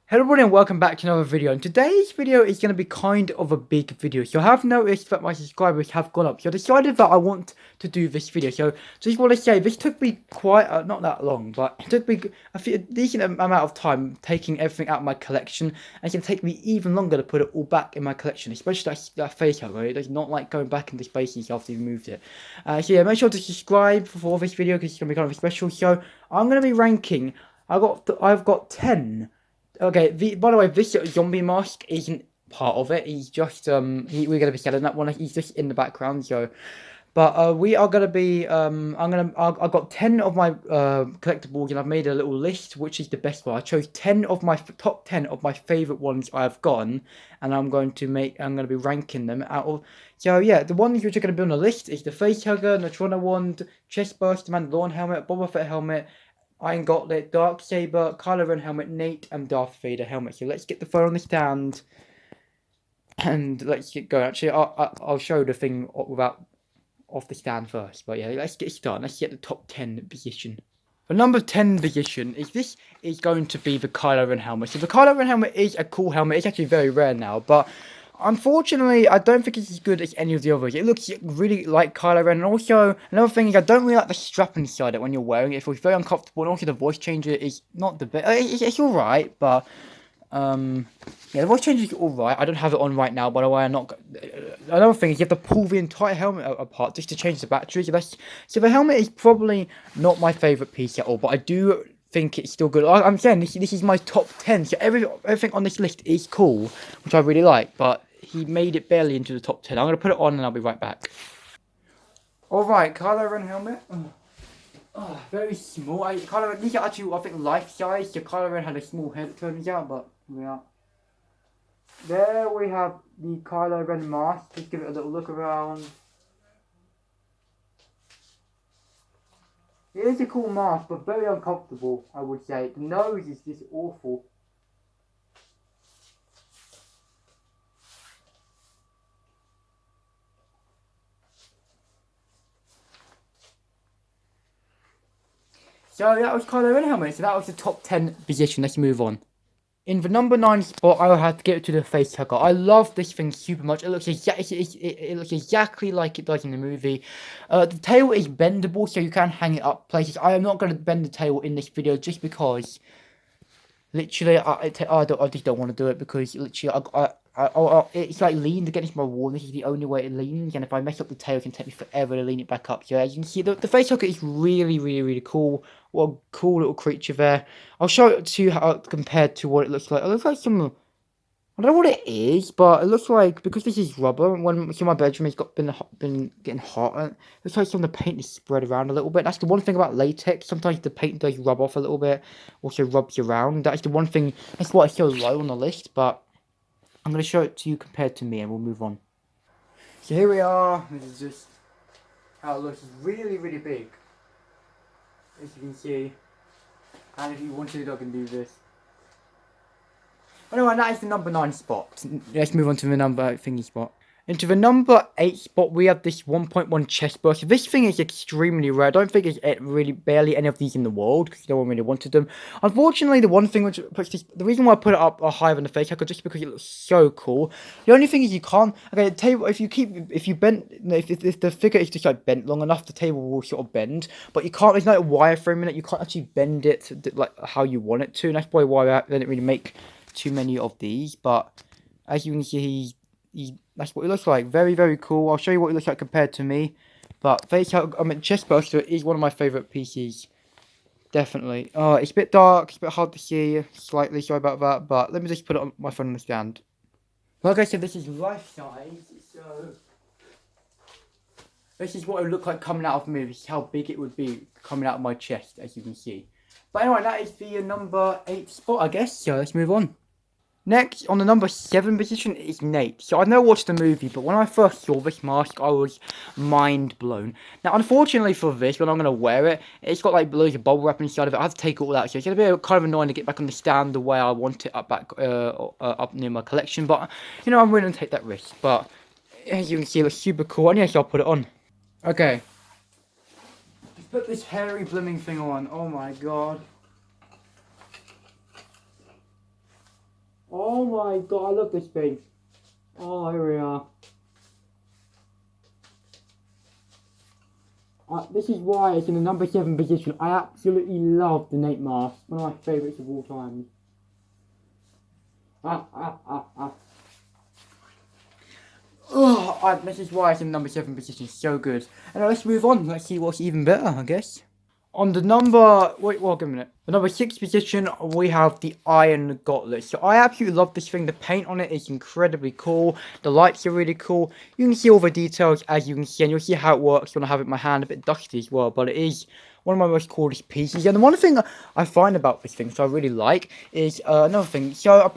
Hello everyone and welcome back to another video, and today's video is going to be kind of a big video. So I have noticed that my subscribers have gone up, so I decided that I want to do this video. So just want to say, this took me quite, not that long, but it took me a decent amount of time taking everything out of my collection, and it's going to take me even longer to put it all back in my collection, especially that face hugger. It does not like going back into spaces after you've moved it. So yeah, make sure to subscribe for this video because it's going to be kind of special. So I'm going to be ranking, I've got 10. Okay, by the way, this zombie mask isn't part of it. He's just, we're gonna be selling that one. He's just in the background, so. But, we are gonna be, I've got 10 of my, collectibles, and I've made a little list, which is the best one. I chose 10 of my, top 10 of my favourite ones I've gotten, and I'm gonna be ranking them out of, so yeah, the ones which are gonna be on the list is the Face Hugger, Neutrona Wand, Chest Burster, Mandalorian Helmet, Boba Fett Helmet, Iron Goblet, Dark Saber, Kylo Ren Helmet, Nate, and Darth Vader Helmet. So let's get the phone on the stand, and let's get going. Actually, I'll show the thing without off the stand first. But yeah, let's get started. Let's get the top 10 position. The number 10 position is going to be the Kylo Ren Helmet. So the Kylo Ren Helmet is a cool helmet. It's actually very rare now, but unfortunately, I don't think it's as good as any of the others. It looks really like Kylo Ren, and also, another thing is, I don't really like the strap inside it when you're wearing it. It feels very uncomfortable, and also the voice changer is not the best. It's alright, but, yeah, the voice changer is alright. I don't have it on right now, by the way. Another thing is, you have to pull the entire helmet apart just to change the battery. So the helmet is probably not my favourite piece at all, but I do think it's still good. I'm saying this is my top 10, so everything on this list is cool, which I really like, but he made it barely into the top 10. I'm going to put it on and I'll be right back. Alright, Kylo Ren Helmet. Oh, very small. Kylo Ren, these are actually, I think, life size. So Kylo Ren had a small head, it turns out, but yeah. There we have the Kylo Ren mask. Just give it a little look around. It is a cool mask, but very uncomfortable, I would say. The nose is just awful. So that was Kylo Ren Helmet. So that was the top 10 position. Let's move on. In the number 9 spot, I will have to give it to the Face Hugger. I love this thing super much. It looks exactly like it does in the movie. The tail is bendable, so you can hang it up places. I am not going to bend the tail in this video just because, literally, I just don't want to do it because literally, it's like leaned against my wall. This is the only way it leans, and if I mess up the tail, it can take me forever to lean it back up. So as you can see, the face hugger is really cool. What a cool little creature there. I'll show it to you how compared to what it looks like. It looks like some, I don't know what it is, but it looks like, because this is rubber, when my bedroom has been getting hot, it looks like some of the paint is spread around a little bit. That's the one thing about latex. Sometimes the paint does rub off a little bit, also rubs around. That's the one thing. That's why it's so low on the list, but I'm going to show it to you compared to me, and we'll move on. So here we are. This is just how it looks. It's really big, as you can see. And if you wanted, I can do this. Anyway, that is the number 9 spot. Let's move on to the number thingy spot. Into the number 8 spot, we have this 1.1 chest burster. This thing is extremely rare. I don't think there's really barely any of these in the world, because no one really wanted them. Unfortunately, the one thing which puts this, the reason why I put it up higher than the face hugger, just because it looks so cool. The only thing is you can't, okay, the table, if the figure is just like bent long enough, the table will sort of bend, but you can't, there's no wireframe in it, you can't actually bend it to, like how you want it to, and that's probably why I didn't really make too many of these. But as you can see, that's what it looks like. Very cool. I'll show you what it looks like compared to me. But chest burster is one of my favourite pieces. Definitely. It's a bit dark, it's a bit hard to see, slightly, sorry about that, but let me just put it on my phone on the stand. Like I said, this is life size, so this is what it would look like coming out of me. This is how big it would be coming out of my chest, as you can see. But anyway, that is the number 8 spot, I guess, so let's move on. Next, on the number 7 position, is Nate. So I've never watched the movie, but when I first saw this mask, I was mind blown. Now, unfortunately for this, when I'm going to wear it, it's got like loads of bubble wrap inside of it. I have to take all that, so it's going to be kind of annoying to get back on the stand the way I want it up near my collection. But, you know, I'm willing to take that risk. But, as you can see, it looks super cool, and yes, I'll put it on. Okay. Just put this hairy blooming thing on. Oh my god. my god, I love this thing. Oh, here we are. This is why it's in the number 7 position. I absolutely love the Nate mask. One of my favourites of all time. Oh, this is why it's in the number 7 position. So good. And let's move on. Let's see what's even better, I guess. On the number, wait a minute. The number 6 position, we have the Iron Goblet. So I absolutely love this thing. The paint on it is incredibly cool. The lights are really cool. You can see all the details as you can see, and you'll see how it works when I have it in my hand. A bit dusty as well, but it is one of my most coolest pieces. And the one thing I find about this thing, so I really like, is another thing. So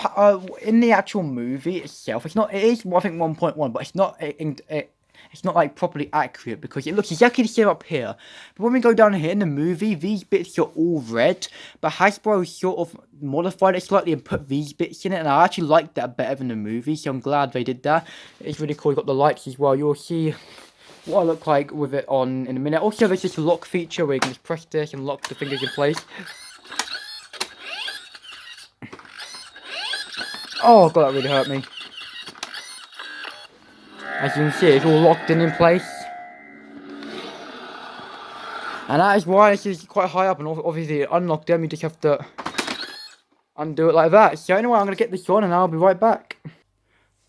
in the actual movie itself, it is I think 1.1, but it's not like properly accurate because it looks exactly the same up here. But when we go down here in the movie, these bits are all red. But Hasbro sort of modified it slightly and put these bits in it. And I actually like that better than the movie. So I'm glad they did that. It's really cool. You've got the lights as well. You'll see what I look like with it on in a minute. Also, there's this lock feature where you can just press this and lock the fingers in place. Oh god, that really hurt me. As you can see, it's all locked in place. And that is why this is quite high up, and obviously unlock them, you just have to undo it like that. So anyway, I'm going to get this on and I'll be right back.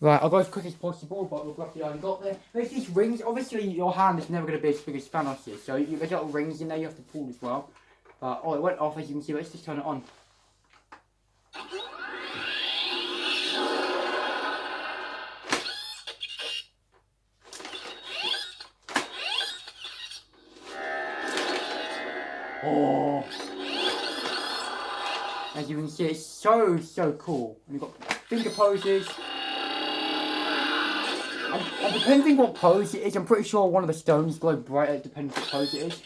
Right, I'll go as quick as possible, but we've got the iron got there. There's these rings. Obviously, your hand is never going to be as big as Thanos is, so there's little rings in there you have to pull as well. But, oh, it went off, as you can see. Let's just turn it on. Oh. As you can see, it's so cool. And you've got finger poses. And depending what pose it is, I'm pretty sure one of the stones glow brighter depending what pose it is.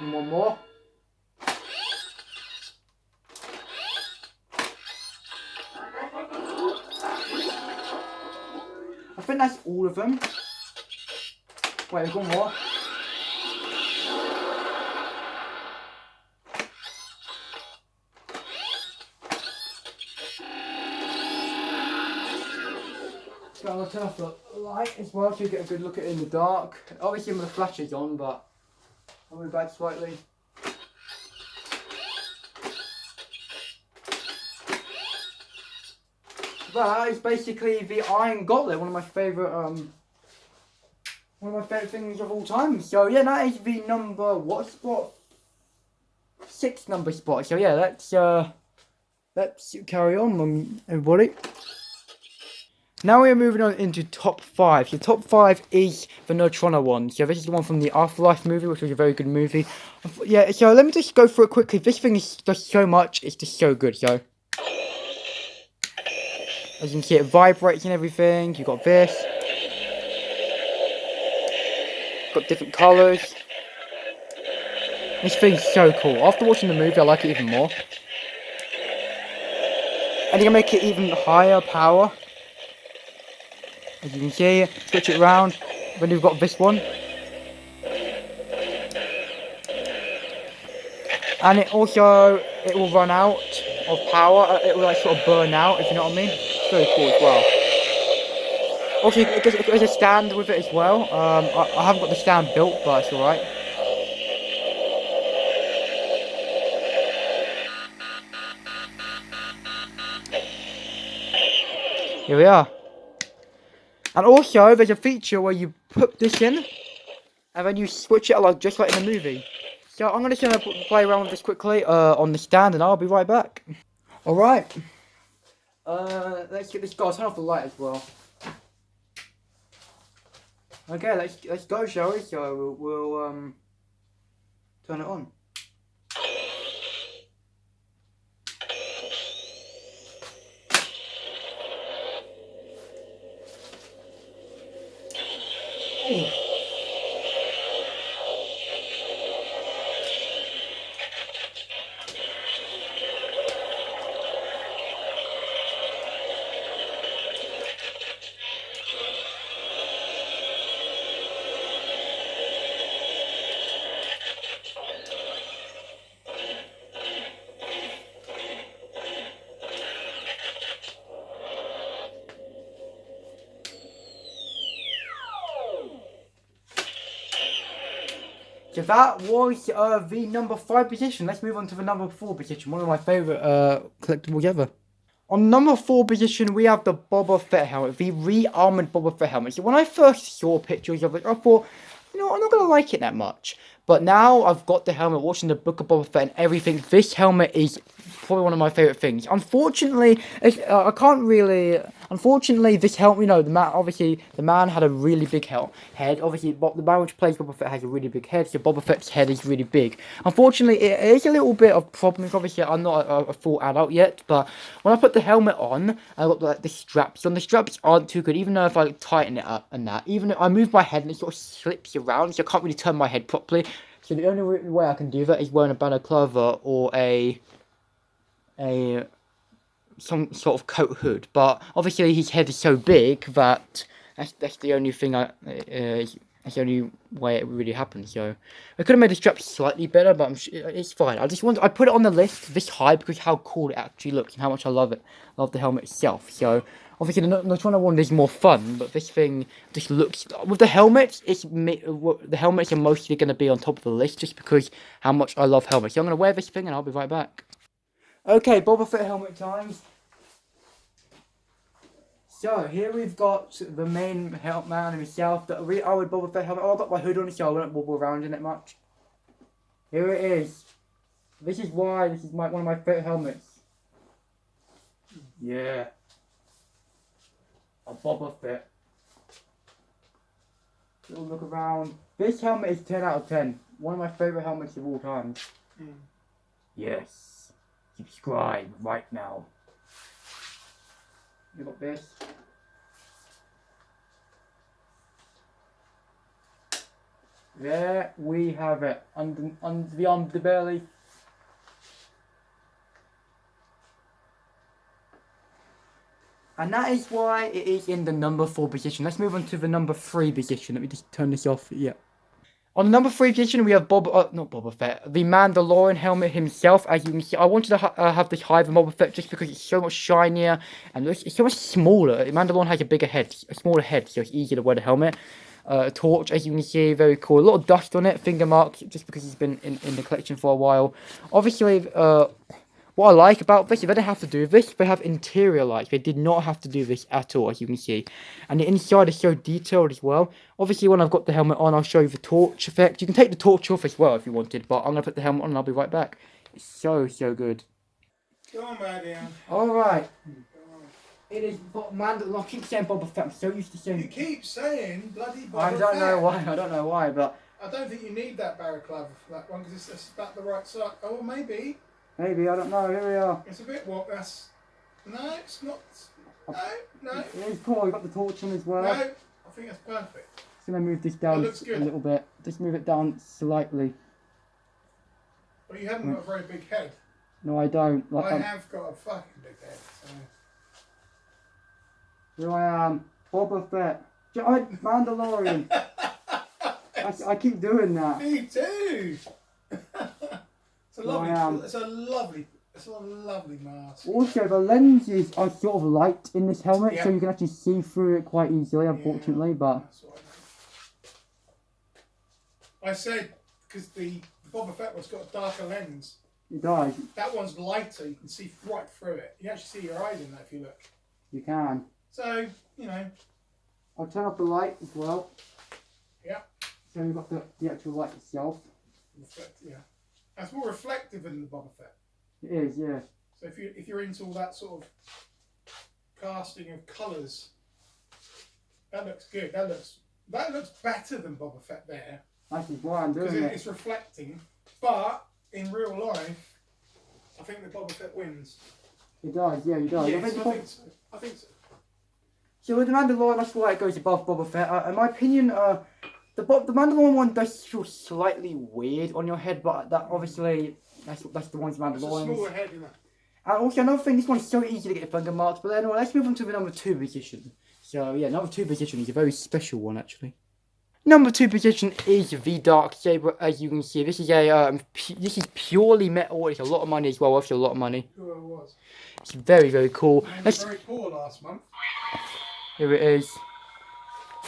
And one more. I think that's all of them. Wait, there's one more. So I'm going to turn off the light as well so you get a good look at it in the dark. Obviously the flash is on, but I'll move back slightly. That is basically the Iron Goblet, one of my favourite things of all time. So yeah, that is the number what spot? 6 number spot. So yeah, let's carry on, everybody. Now we are moving on into top 5. So top 5 is the Neutrona one. So this is the one from the Afterlife movie, which was a very good movie. Yeah, so let me just go through it quickly. This thing is just so much, it's just so good, so. As you can see, it vibrates and everything. You've got this. Got different colours. This thing's so cool. After watching the movie, I like it even more. And you can make it even higher power. As you can see, switch it around. Then you've got this one. And it also, it will run out of power. It will like sort of burn out, if you know what I mean. It's very cool as well. Also, it goes a stand with it as well. I haven't got the stand built, but it's alright. Here we are. And also, there's a feature where you put this in, and then you switch it like just like in the movie. So I'm just gonna play around with this quickly on the stand, and I'll be right back. All right. Let's get this guy. Turn off the light as well. Okay, let's go, shall we? So we'll turn it on. So that was the number 5 position. Let's move on to the number 4 position. One of my favourite collectibles ever. On number 4 position, we have the Boba Fett helmet, the re-armored Boba Fett helmet. So when I first saw pictures of it, I thought, you know, I'm not going to like it that much. But now I've got the helmet, watching the Book of Boba Fett and everything, this helmet is probably one of my favourite things. Unfortunately, I can't really... Unfortunately, this helmet, you know, the man had a really big head. Obviously, the man which plays Boba Fett has a really big head, so Boba Fett's head is really big. Unfortunately, it is a little bit of problems. Obviously, I'm not a full adult yet, but when I put the helmet on, I got like the straps on. The straps aren't too good, even though if I tighten it up and that. Even if I move my head and it sort of slips around, so I can't really turn my head properly. So the only way I can do that is wearing a balaclava or some sort of coat hood. But obviously his head is so big that that's the only thing that's the only way it really happens. So I could have made the strap slightly better, but it's fine. I put it on the list this high because how cool it actually looks and how much I love it. I love the helmet itself. So obviously the China one is more fun, but this thing just looks with the helmets. The helmets are mostly going to be on top of the list just because how much I love helmets. So I'm going to wear this thing and I'll be right back. Okay, Boba Fett helmet time. So, here we've got the main man himself, the re-armored Boba Fett helmet. Oh, I've got my hood on so I won't wobble around in it much. Here it is. This is why this is one of my favourite helmets. Yeah. A Boba Fett. Little look around. This helmet is 10 out of 10. One of my favourite helmets of all time. Yes. Subscribe right now. You got this. There we have it. Under the underbelly. And that is why it is in the number 4 position. Let's move on to the number 3 position. Let me just turn this off. Yeah. On the number 3 position, we have not Boba Fett, the Mandalorian helmet himself. As you can see, I wanted to have this higher than Boba Fett just because it's so much shinier and it's so much smaller. Mandalorian has a bigger head, a smaller head, so it's easier to wear the helmet. Torch, as you can see, very cool. A lot of dust on it, finger marks, just because he's been in the collection for a while. Obviously, what I like about this, they didn't have to do this. They have interior lights. They did not have to do this at all, as you can see. And the inside is so detailed as well. Obviously, when I've got the helmet on, I'll show you the torch effect. You can take the torch off as well if you wanted, but I'm going to put the helmet on and I'll be right back. It's so good. Go on, Marianne. Alright. It is Mandalorian. I keep saying Boba Fett. I'm so used to saying... You keep saying bloody Boba Fett. I don't know why, but... I don't think you need that balaclava for that one because it's about the right size. Oh, maybe. Maybe, I don't know. Here we are. It's a bit what? That's... No, it's not... No. It is cool. We've got the torch on as well. No, I think that's perfect. Just going to move this down a little bit. Just move it down slightly. Well, you haven't got a very big head. No, I don't. I have got a fucking big head, so... Here I am, Boba Fett, giant Mandalorian. I keep doing that. Me too. It's a lovely mask. Also, the lenses are sort of light in this helmet, so you can actually see through it quite easily. Unfortunately, yeah, but that's what I said because the Boba Fett one's got a darker lens. It does. That one's lighter. You can see right through it. You actually see your eyes in that if you look. You can. So, you know. I'll turn off the light as well. Yeah. So we've got the actual light itself. Yeah. That's more reflective than the Boba Fett. It is, yeah. So if you're into all that sort of casting of colours, that looks good. That looks better than Boba Fett there. That is why I'm doing it. Because it's reflecting. But in real life, I think the Boba Fett wins. It does, yeah, it does. Yes, I think so. So with the Mandalorian, that's why it goes above Boba Fett. In my opinion, the Mandalorian one does feel slightly weird on your head, but that obviously that's the one's Mandalorian. It's a smaller head, isn't it? And also another thing, this one's so easy to get the finger marks. But then let's move on to the number 2 position. So yeah, number 2 position is a very special one actually. Number 2 position is the Dark Saber. As you can see, this is this is purely metal. It's a lot of money as well. Obviously, a lot of money. Sure it was. It's very cool. I was very poor last month. Here it is.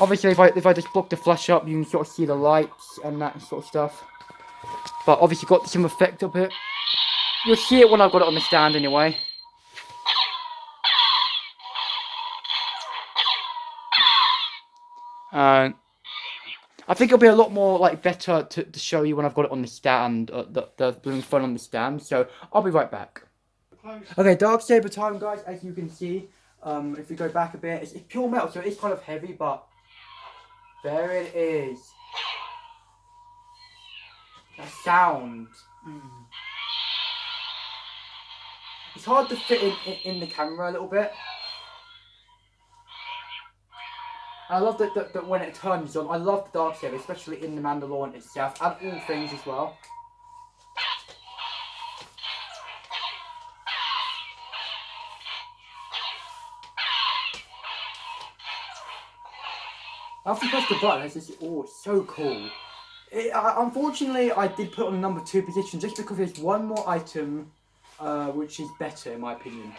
Obviously, if I just block the flash up, you can sort of see the lights and that sort of stuff. But obviously got some effect up here. You'll see it when I've got it on the stand anyway. And I think it'll be a lot more like better to show you when I've got it on the stand, the blooming fun on the stand. So I'll be right back. Okay, Dark Saber time, guys. As you can see, if we go back a bit, it's pure metal, so it's kind of heavy, but there it is. That sound. It's hard to fit in the camera a little bit. I love that when it turns on, I love the Dark Saber, especially in the Mandalorian itself, and all things as well. After you press the button, it's just, oh, it's so cool. Unfortunately, I did put it on the number 2 position just because there's one more item which is better in my opinion.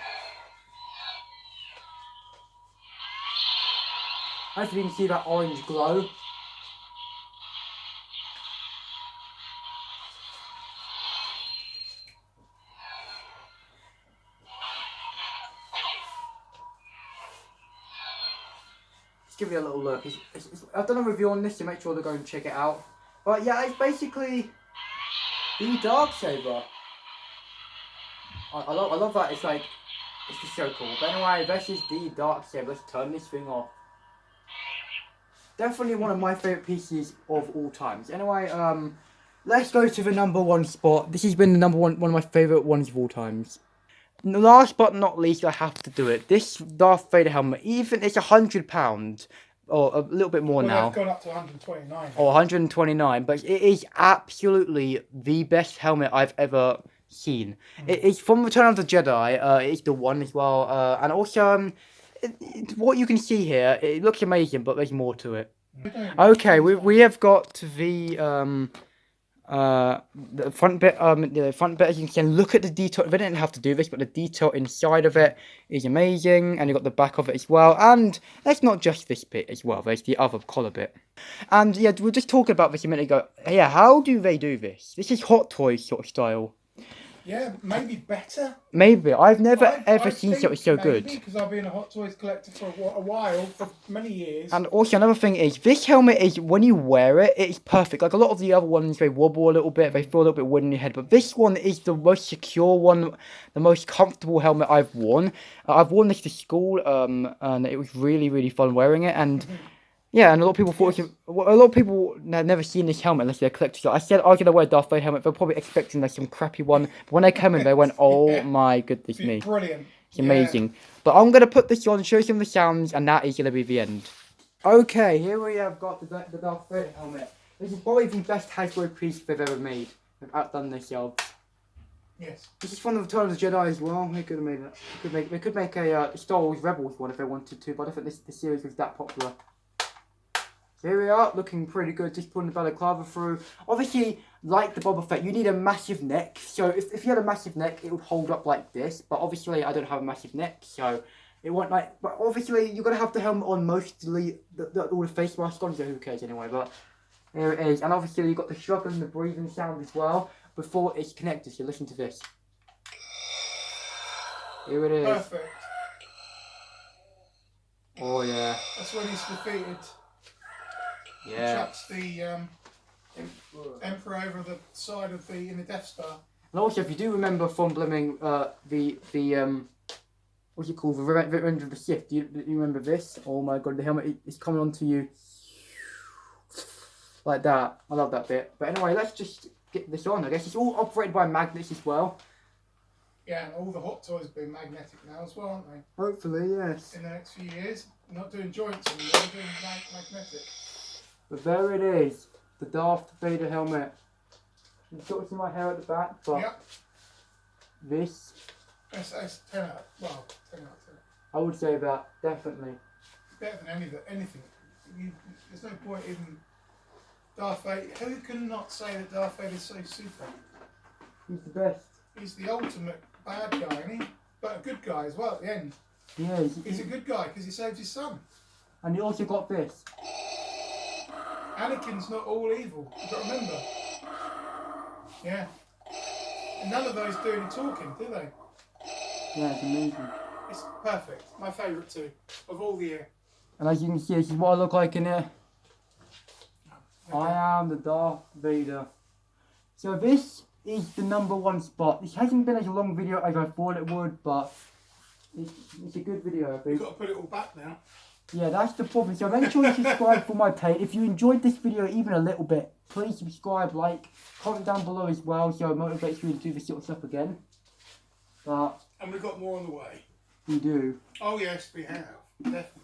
Hopefully you can see that orange glow. Let's give it a little look. I've done a review on this, so make sure to go and check it out. But yeah, it's basically the Dark Saber. I love that. It's like, it's just so cool. But anyway, this is the Dark Saber. Let's turn this thing off. Definitely one of my favourite pieces of all times. Anyway, let's go to the number 1 spot. This has been the number one of my favourite ones of all times. Last but not least, I have to do it. This Darth Vader helmet, even it's £100 or a little bit more now. They've gone up to 129. Or 129, but it is absolutely the best helmet I've ever seen. It's from Return of the Jedi. It's the one as well, and also what you can see here. It looks amazing, but there's more to it. Okay, we have got the front bit. The front bit, as you can look at the detail. They didn't have to do this, but the detail inside of it is amazing, and you've got the back of it as well. And that's not just this bit as well. There's the other collar bit. And yeah, we were just talking about this a minute ago. Yeah, how do they do this? This is Hot Toys sort of style. Yeah, maybe better. Maybe. I've never ever seen something so good. Because I've been a Hot Toys collector for a while, for many years. And also another thing is, this helmet is, when you wear it, it's perfect. Like a lot of the other ones, they wobble a little bit, they feel a little bit weird in your head. But this one is the most secure one, the most comfortable helmet I've worn. I've worn this to school, and it was really, really fun wearing it. And yeah, and a lot of people thought, a lot of people had never seen this helmet unless they're collectors. So I said I was going to wear a Darth Vader helmet. They're probably expecting like some crappy one. But when they came in, they went, oh my goodness me. Brilliant. It's amazing. But I'm going to put this on, show you some of the sounds, and that is going to be the end. Okay, here we have got the Darth Vader helmet. This is probably the best Hasbro piece they've ever made. They've outdone themselves. Yes. This is from the Return of the Jedi as well. They could have made it. They could make a Star Wars Rebels one if they wanted to, but I don't think the series was that popular. Here we are, looking pretty good, just putting the balaclava through. Obviously, like the Boba Fett, you need a massive neck. So if you had a massive neck, it would hold up like this. But obviously, I don't have a massive neck, so it won't like... But obviously, you're going to have the helmet on mostly, all the face mask on, so who cares anyway. But here it is. And obviously, you've got the shrug and the breathing sound as well, before it's connected. So listen to this. Here it is. Perfect. Oh, yeah. That's when he's defeated. Yeah. Chucks the Emperor over the side of the Death Star. And also, if you do remember from blooming what's it called, the Revenge of the Sith, do you remember this? Oh my god, the helmet is coming onto you like that. I love that bit. But anyway, let's just get this on. I guess it's all operated by magnets as well. Yeah, and all the Hot Toys have been magnetic now as well, aren't they? Hopefully, yes. In the next few years, not doing joints anymore, they're doing magnetic. But there it is, the Darth Vader helmet. You can sort of see my hair at the back, but yep. This... It's 10 out, well, 10 out of 10. I would say that, definitely. Better than anything. There's no point in Darth Vader. Who can not say that Darth Vader's so super? He's the best. He's the ultimate bad guy, isn't he? But a good guy as well at the end. Yeah, he's a good guy because he saved his son. And he also got this. Anakin's not all evil. You've got to remember. Yeah. And none of those do any talking, do they? Yeah, it's amazing. It's perfect. My favourite too, of all the year. And as you can see, this is what I look like in here. Okay. I am the Darth Vader. So this is the #1 spot. This hasn't been as a long video as I thought it would, but it's a good video, I think. You've got to put it all back now. Yeah, that's the problem. So make sure you subscribe for my page. If you enjoyed this video even a little bit, please subscribe, like, comment down below as well, so it motivates me to do this sort of stuff again. But And we've got more on the way. we do. Oh yes, we have. Definitely.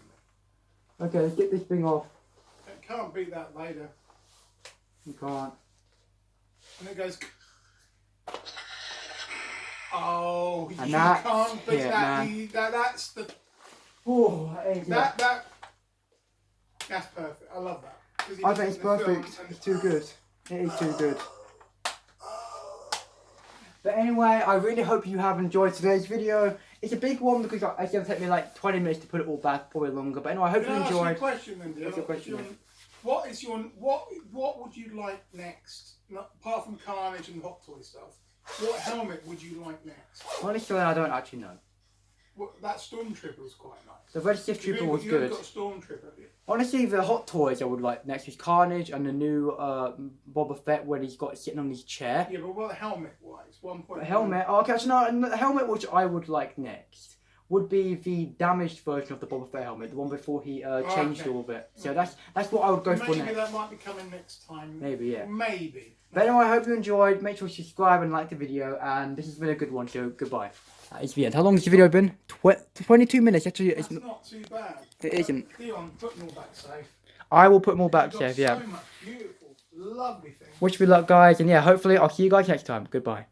Okay, let's get this thing off. It can't beat that later. You can't. And it goes. Oh, And you that's can't beat it, that. man. That's the. Oh, That's perfect. I love that. 'Cause I it think is it's the film perfect. and It's too good. It is too good. But anyway, I really hope you have enjoyed today's video. It's a big one because it's going to take me like 20 minutes to put it all back, probably longer. But anyway, I hope you Can I ask you a enjoyed. question then, dear? What's your question? What is your what would you like next? Not, apart from Carnage and Hot Toy stuff, what helmet would you like next? Honestly, I don't actually know. That Stormtrooper was quite nice. The Red Sith Trooper was good. You haven't got Stormtrooper, have you? Honestly, the hot toys I would like next is Carnage and the new Boba Fett when he's got sitting on his chair. Yeah, but what helmet wise? 1.1. The helmet. Oh, okay, so no, the helmet which I would like next would be the damaged version of the Boba Fett helmet, the one before he changed all of it. So that's what I would go for Maybe next. that might be coming next time. Maybe, yeah. Maybe. But anyway, I hope you enjoyed. Make sure you subscribe and like the video. And this has been a good one, so goodbye. That is the end. How long has the video been? 22 minutes. Actually, it's That's not too bad. It isn't. Dion, put them all back safe. I will put them all back You've got safe, yeah. So much beautiful, lovely things. Wish me luck, guys. And yeah, hopefully I'll see you guys next time. Goodbye.